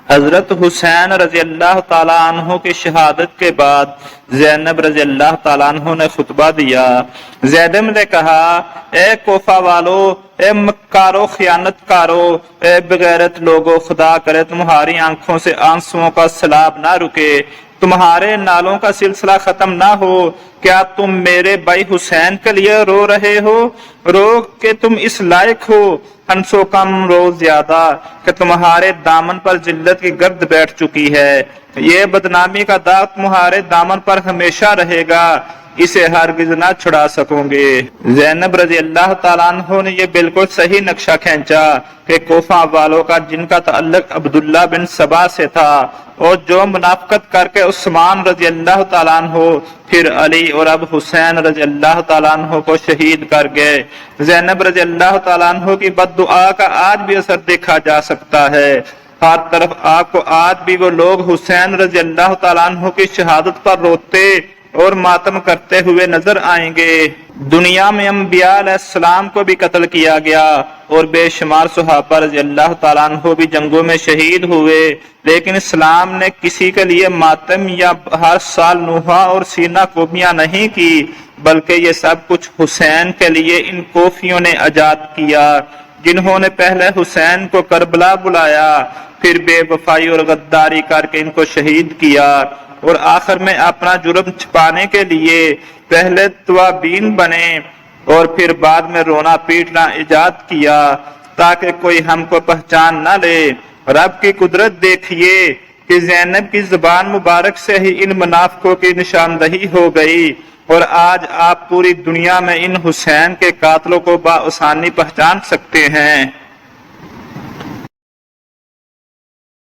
حضرت حسین رضی اللہ تعالیٰ عنہ کی شہادت کے بعد زینب رضی اللہ تعالیٰ عنہ نے خطبہ دیا۔ زینب نے کہا، اے کوفہ والو، اے مکارو خیانت کارو، اے بغیرت لوگو، خدا کرے تمہاری آنکھوں سے آنسوؤں کا سیلاب نہ رکے، تمہارے نالوں کا سلسلہ ختم نہ ہو۔ کیا تم میرے بھائی حسین کے لیے رو رہے ہو؟ رو کہ تم اس لائق ہو، ہنسو کم رو زیادہ، کہ تمہارے دامن پر ذلت کی گرد بیٹھ چکی ہے، یہ بدنامی کا داغ تمہارے دامن پر ہمیشہ رہے گا، اسے ہرگز نہ چھڑا سکو گے۔ زینب رضی اللہ تعالیٰ عنہ نے یہ بالکل صحیح نقشہ کھینچا کہ کوفہ والوں کا جن کا تعلق عبداللہ بن سبا سے تھا اور جو منافقت کر کے عثمان رضی اللہ تعالیٰ عنہ، پھر علی اور اب حسین رضی اللہ تعالیٰ عنہ کو شہید کر گئے۔ زینب رضی اللہ تعالیٰ عنہ کی بد دعا کا آج بھی اثر دیکھا جا سکتا ہے۔ ہر طرف آپ کو آج بھی وہ لوگ حسین رضی اللہ تعالیٰ عنہ کی شہادت پر روتے اور ماتم کرتے ہوئے نظر آئیں گے۔ دنیا میں انبیاء علیہ السلام کو بھی قتل کیا گیا اور بے شمار صحابہ رضی اللہ تعالیٰ عنہ بھی جنگوں میں شہید ہوئے، لیکن اسلام نے کسی کے لیے ماتم یا ہر سال نوحہ اور سینہ کوبیاں نہیں کی، بلکہ یہ سب کچھ حسین کے لیے ان کوفیوں نے ایجاد کیا جنہوں نے پہلے حسین کو کربلا بلایا، پھر بے وفائی اور غداری کر کے ان کو شہید کیا، اور آخر میں اپنا جرم چھپانے کے لیے پہلے توابین بنے اور پھر بعد میں رونا پیٹنا ایجاد کیا تاکہ کوئی ہم کو پہچان نہ لے۔ رب کی قدرت دیکھیے کہ زینب کی زبان مبارک سے ہی ان منافقوں کی نشاندہی ہو گئی، اور آج آپ پوری دنیا میں ان حسین کے قاتلوں کو بآسانی پہچان سکتے ہیں۔